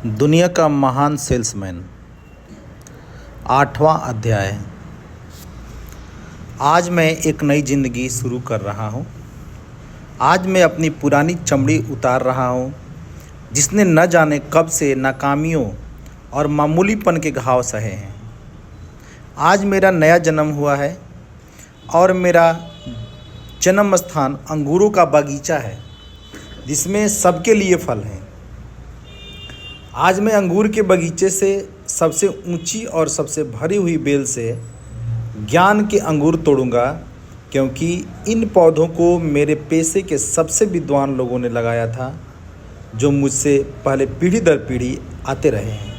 दुनिया का महान सेल्समैन। 8वां अध्याय। आज मैं एक नई ज़िंदगी शुरू कर रहा हूँ। आज मैं अपनी पुरानी चमड़ी उतार रहा हूँ, जिसने न जाने कब से नाकामियों और मामूलीपन के घाव सहे हैं। आज मेरा नया जन्म हुआ है और मेरा जन्म स्थान अंगूरों का बागीचा है, जिसमें सबके लिए फल हैं। आज मैं अंगूर के बगीचे से सबसे ऊंची और सबसे भरी हुई बेल से ज्ञान के अंगूर तोड़ूंगा, क्योंकि इन पौधों को मेरे पेशे के सबसे विद्वान लोगों ने लगाया था, जो मुझसे पहले पीढ़ी दर पीढ़ी आते रहे हैं।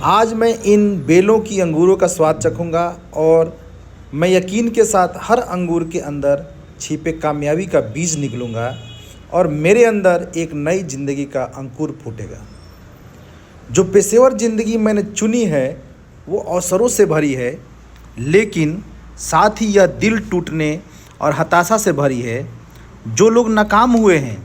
आज मैं इन बेलों की अंगूरों का स्वाद चखूंगा और मैं यकीन के साथ हर अंगूर के अंदर छिपे कामयाबी का बीज निकलूंगा और मेरे अंदर एक नई जिंदगी का अंकुर फूटेगा। जो पेशेवर ज़िंदगी मैंने चुनी है वो अवसरों से भरी है, लेकिन साथ ही यह दिल टूटने और हताशा से भरी है। जो लोग नाकाम हुए हैं,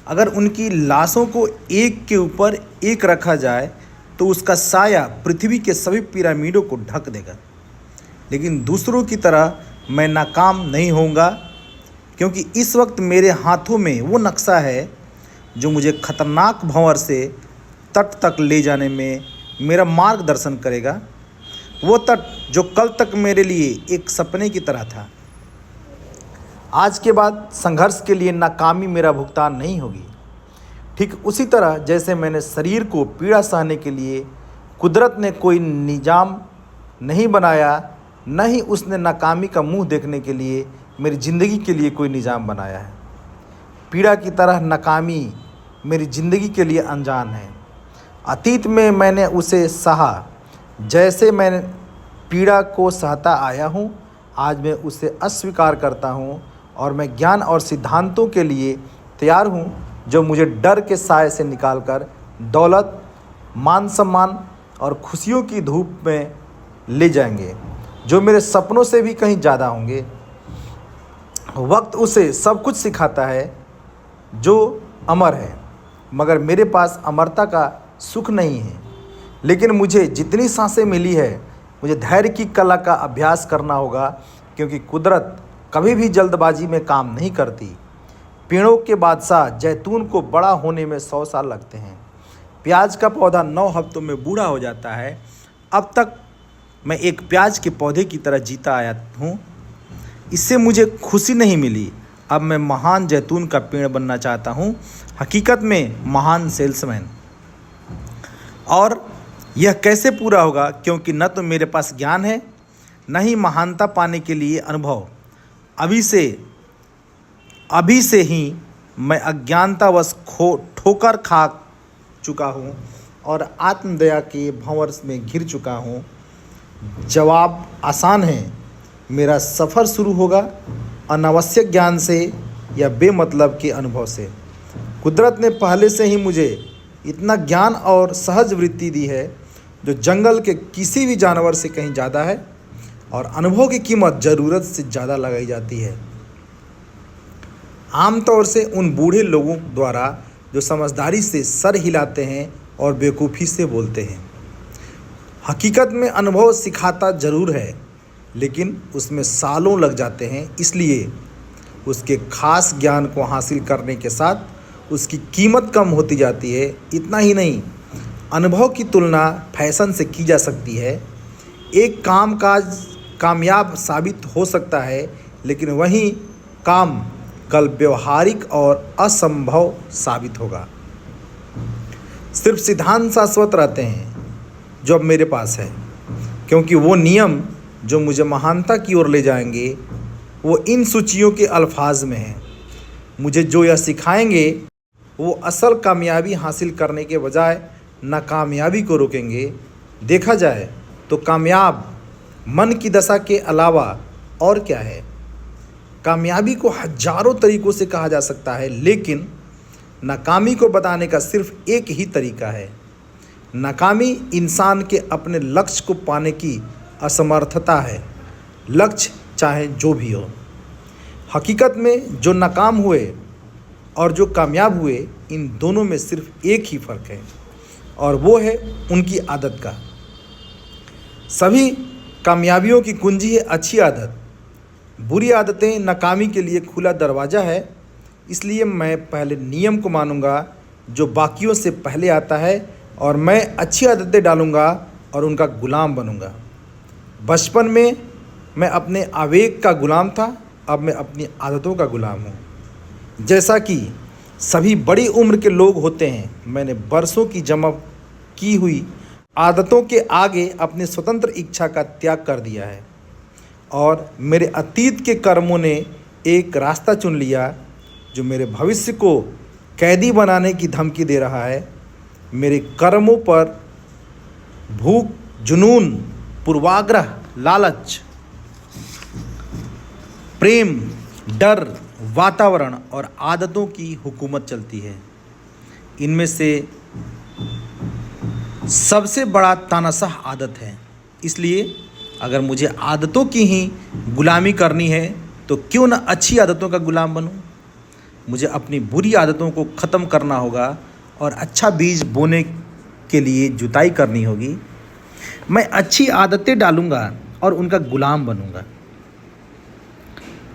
अगर उनकी लाशों को एक के ऊपर एक रखा जाए तो उसका साया पृथ्वी के सभी पिरामिडों को ढक देगा। लेकिन दूसरों की तरह मैं नाकाम नहीं होऊंगा, क्योंकि इस वक्त मेरे हाथों में वो नक्शा है जो मुझे खतरनाक भंवर से तट तक ले जाने में मेरा मार्गदर्शन करेगा। वो तट जो कल तक मेरे लिए एक सपने की तरह था, आज के बाद संघर्ष के लिए नाकामी मेरा भुगतान नहीं होगी। ठीक उसी तरह जैसे मैंने शरीर को पीड़ा सहने के लिए कुदरत ने कोई निजाम नहीं बनाया, न ही उसने नाकामी का मुंह देखने के लिए मेरी ज़िंदगी के लिए कोई निजाम बनाया है। पीड़ा की तरह नाकामी मेरी ज़िंदगी के लिए अनजान है। अतीत में मैंने उसे सहा, जैसे मैं पीड़ा को सहता आया हूँ। आज मैं उसे अस्वीकार करता हूँ और मैं ज्ञान और सिद्धांतों के लिए तैयार हूँ, जो मुझे डर के साए से निकालकर दौलत, मान सम्मान और खुशियों की धूप में ले जाएंगे, जो मेरे सपनों से भी कहीं ज़्यादा होंगे। वक्त उसे सब कुछ सिखाता है जो अमर है, मगर मेरे पास अमरता का सुख नहीं है। लेकिन मुझे जितनी सांसें मिली है, मुझे धैर्य की कला का अभ्यास करना होगा, क्योंकि कुदरत कभी भी जल्दबाजी में काम नहीं करती। पेड़ों के बादशाह जैतून को बड़ा होने में 100 साल लगते हैं। प्याज का पौधा 9 हफ्तों में बूढ़ा हो जाता है। अब तक मैं एक प्याज के पौधे की तरह जीता आया हूँ। इससे मुझे खुशी नहीं मिली। अब मैं महान जैतून का पेड़ बनना चाहता हूँ, हकीकत में महान सेल्समैन। और यह कैसे पूरा होगा, क्योंकि न तो मेरे पास ज्ञान है, न ही महानता पाने के लिए अनुभव। अभी से ही मैं अज्ञानतावश ठोकर खा चुका हूँ और आत्मदया के भंवर में घिर चुका हूँ। जवाब आसान है। मेरा सफ़र शुरू होगा अनावश्यक ज्ञान से या बेमतलब के अनुभव से। कुदरत ने पहले से ही मुझे इतना ज्ञान और सहज वृत्ति दी है, जो जंगल के किसी भी जानवर से कहीं ज़्यादा है, और अनुभव की कीमत ज़रूरत से ज़्यादा लगाई जाती है। आमतौर से उन बूढ़े लोगों द्वारा जो समझदारी से सर हिलाते हैं और बेवकूफ़ी से बोलते हैं। हकीकत में अनुभव सिखाता ज़रूर है, लेकिन उसमें सालों लग जाते हैं। इसलिए उसके खास ज्ञान को हासिल करने के साथ उसकी कीमत कम होती जाती है। इतना ही नहीं, अनुभव की तुलना फैशन से की जा सकती है। एक कामकाज कामयाब साबित हो सकता है, लेकिन वही काम कल व्यवहारिक और असंभव साबित होगा। सिर्फ सिद्धांत शाश्वत रहते हैं, जो अब मेरे पास है, क्योंकि वो नियम जो मुझे महानता की ओर ले जाएंगे वो इन सूचियों के अल्फाज में हैं। मुझे जो यह सिखाएंगे वो असल कामयाबी हासिल करने के बजाय नाकामयाबी को रोकेंगे। देखा जाए तो कामयाब मन की दशा के अलावा और क्या है। कामयाबी को हजारों तरीक़ों से कहा जा सकता है, लेकिन नाकामी को बताने का सिर्फ एक ही तरीका है। नाकामी इंसान के अपने लक्ष्य को पाने की असमर्थता है, लक्ष्य चाहे जो भी हो। हकीकत में जो नाकाम हुए और जो कामयाब हुए, इन दोनों में सिर्फ एक ही फ़र्क है, और वो है उनकी आदत का। सभी कामयाबियों की कुंजी है अच्छी आदत। बुरी आदतें नाकामी के लिए खुला दरवाज़ा है। इसलिए मैं पहले नियम को मानूंगा जो बाकियों से पहले आता है, और मैं अच्छी आदतें डालूंगा और उनका गुलाम बनूंगा। बचपन में मैं अपने आवेग का गुलाम था, अब मैं अपनी आदतों का गुलाम हूँ। जैसा कि सभी बड़ी उम्र के लोग होते हैं, मैंने बरसों की जमा की हुई आदतों के आगे अपनी स्वतंत्र इच्छा का त्याग कर दिया है, और मेरे अतीत के कर्मों ने एक रास्ता चुन लिया जो मेरे भविष्य को कैदी बनाने की धमकी दे रहा है। मेरे कर्मों पर भूख, जुनून, पूर्वाग्रह, लालच, प्रेम, डर, वातावरण और आदतों की हुकूमत चलती है। इनमें से सबसे बड़ा तानाशाह आदत है। इसलिए अगर मुझे आदतों की ही गुलामी करनी है तो क्यों न अच्छी आदतों का गुलाम बनूं। मुझे अपनी बुरी आदतों को ख़त्म करना होगा और अच्छा बीज बोने के लिए जुताई करनी होगी। मैं अच्छी आदतें डालूंगा और उनका गुलाम बनूंगा।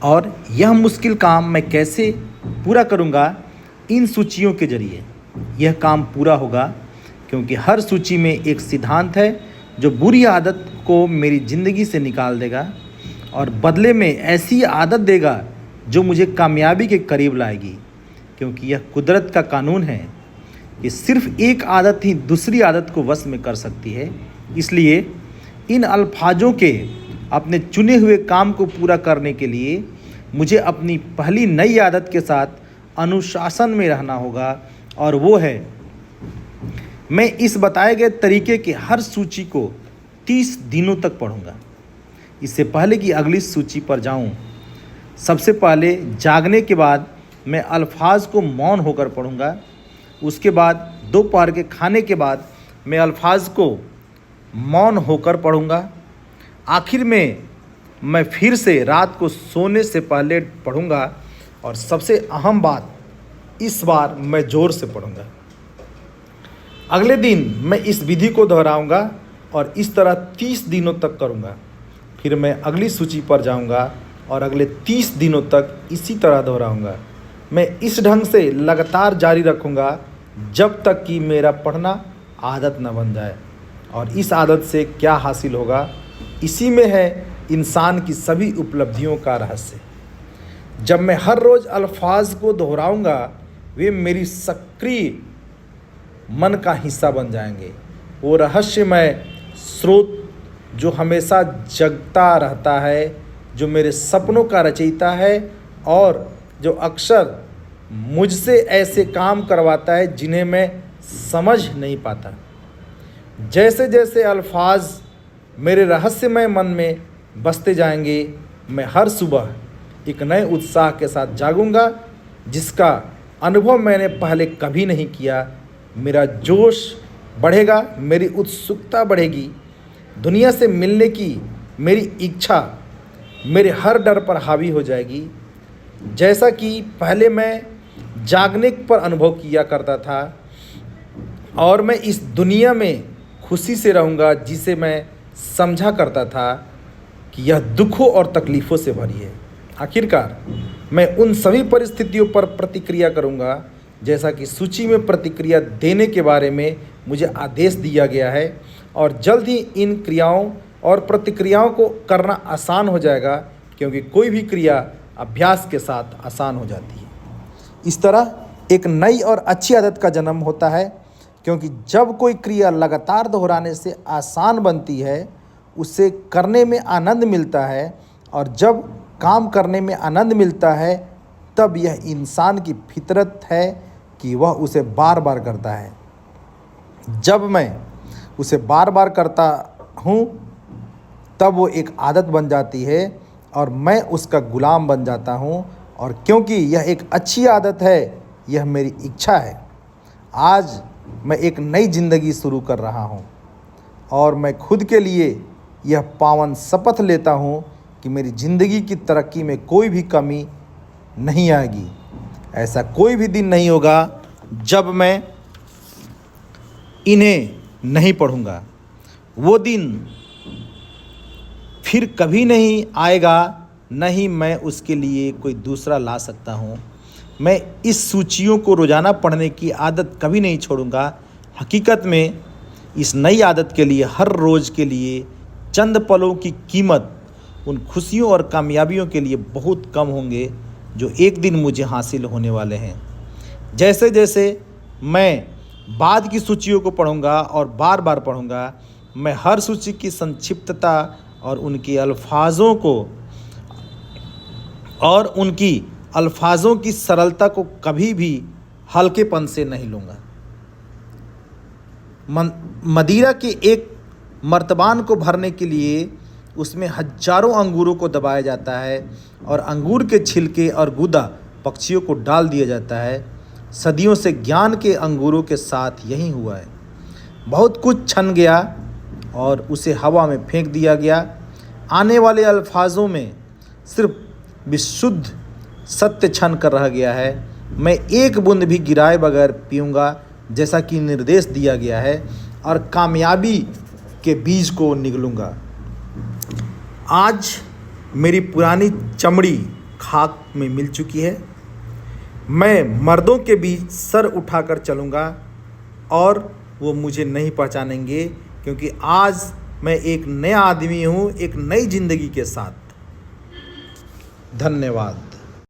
और यह मुश्किल काम मैं कैसे पूरा करूंगा? इन सूचियों के जरिए यह काम पूरा होगा, क्योंकि हर सूची में एक सिद्धांत है जो बुरी आदत को मेरी ज़िंदगी से निकाल देगा और बदले में ऐसी आदत देगा जो मुझे कामयाबी के करीब लाएगी। क्योंकि यह कुदरत का कानून है कि सिर्फ एक आदत ही दूसरी आदत को वश में कर सकती है। इसलिए इन अल्फाजों के अपने चुने हुए काम को पूरा करने के लिए मुझे अपनी पहली नई आदत के साथ अनुशासन में रहना होगा, और वो है मैं इस बताए गए तरीके की हर सूची को 30 दिनों तक पढ़ूंगा। इससे पहले कि अगली सूची पर जाऊं, सबसे पहले जागने के बाद मैं अल्फाज को मौन होकर पढ़ूंगा। उसके बाद दोपहर के खाने के बाद मैं अल्फाज को मौन होकर पढ़ूंगा। आखिर में मैं फिर से रात को सोने से पहले पढ़ूंगा, और सबसे अहम बात, इस बार मैं ज़ोर से पढ़ूंगा। अगले दिन मैं इस विधि को दोहराऊंगा और इस तरह 30 दिनों तक करूंगा। फिर मैं अगली सूची पर जाऊंगा और अगले 30 दिनों तक इसी तरह दोहराऊंगा। मैं इस ढंग से लगातार जारी रखूंगा जब तक कि मेरा पढ़ना आदत न बन जाए। और इस आदत से क्या हासिल होगा, इसी में है इंसान की सभी उपलब्धियों का रहस्य। जब मैं हर रोज़ अल्फाज को दोहराऊंगा, वे मेरी सक्रिय मन का हिस्सा बन जाएंगे। वो रहस्यमय स्रोत जो हमेशा जगता रहता है, जो मेरे सपनों का रचयिता है और जो अक्सर मुझसे ऐसे काम करवाता है जिन्हें मैं समझ नहीं पाता। जैसे जैसे अल्फाज मेरे रहस्यमय मन में बसते जाएंगे, मैं हर सुबह एक नए उत्साह के साथ जागूंगा जिसका अनुभव मैंने पहले कभी नहीं किया। मेरा जोश बढ़ेगा, मेरी उत्सुकता बढ़ेगी, दुनिया से मिलने की मेरी इच्छा मेरे हर डर पर हावी हो जाएगी। जैसा कि पहले मैं जागने पर अनुभव किया करता था, और मैं इस दुनिया में खुशी से रहूँगा जिसे मैं समझा करता था कि यह दुखों और तकलीफ़ों से भरी है। आखिरकार मैं उन सभी परिस्थितियों पर प्रतिक्रिया करूँगा जैसा कि सूची में प्रतिक्रिया देने के बारे में मुझे आदेश दिया गया है, और जल्द ही इन क्रियाओं और प्रतिक्रियाओं को करना आसान हो जाएगा, क्योंकि कोई भी क्रिया अभ्यास के साथ आसान हो जाती है। इस तरह एक नई और अच्छी आदत का जन्म होता है, क्योंकि जब कोई क्रिया लगातार दोहराने से आसान बनती है, उसे करने में आनंद मिलता है, और जब काम करने में आनंद मिलता है तब यह इंसान की फितरत है कि वह उसे बार बार करता है। जब मैं उसे बार बार करता हूँ तब वो एक आदत बन जाती है और मैं उसका गुलाम बन जाता हूँ, और क्योंकि यह एक अच्छी आदत है, यह मेरी इच्छा है। आज मैं एक नई ज़िंदगी शुरू कर रहा हूँ, और मैं खुद के लिए यह पावन शपथ लेता हूँ कि मेरी ज़िंदगी की तरक्की में कोई भी कमी नहीं आएगी। ऐसा कोई भी दिन नहीं होगा जब मैं इन्हें नहीं पढ़ूंगा। वो दिन फिर कभी नहीं आएगा, न ही मैं उसके लिए कोई दूसरा ला सकता हूँ। मैं इस सूचियों को रोज़ाना पढ़ने की आदत कभी नहीं छोड़ूंगा। हकीकत में इस नई आदत के लिए हर रोज़ के लिए चंद पलों की कीमत उन खुशियों और कामयाबियों के लिए बहुत कम होंगे जो एक दिन मुझे हासिल होने वाले हैं। जैसे जैसे मैं बाद की सूचियों को पढ़ूंगा और बार बार पढ़ूंगा, मैं हर सूची की संक्षिप्तता और उनके अल्फाजों की सरलता को कभी भी हल्केपन से नहीं लूँगा। मदिरा के एक मर्तबान को भरने के लिए उसमें हजारों अंगूरों को दबाया जाता है और अंगूर के छिलके और गूदा पक्षियों को डाल दिया जाता है। सदियों से ज्ञान के अंगूरों के साथ यही हुआ है। बहुत कुछ छन गया और उसे हवा में फेंक दिया गया। आने वाले अल्फाजों में सिर्फ विशुद्ध सत्य छन कर रह गया है। मैं एक बूंद भी गिराए बगैर पीऊँगा जैसा कि निर्देश दिया गया है और कामयाबी के बीज को निगलूँगा। आज मेरी पुरानी चमड़ी खाक में मिल चुकी है। मैं मर्दों के बीच सर उठाकर चलूँगा और वो मुझे नहीं पहचानेंगे, क्योंकि आज मैं एक नया आदमी हूँ, एक नई ज़िंदगी के साथ। धन्यवाद।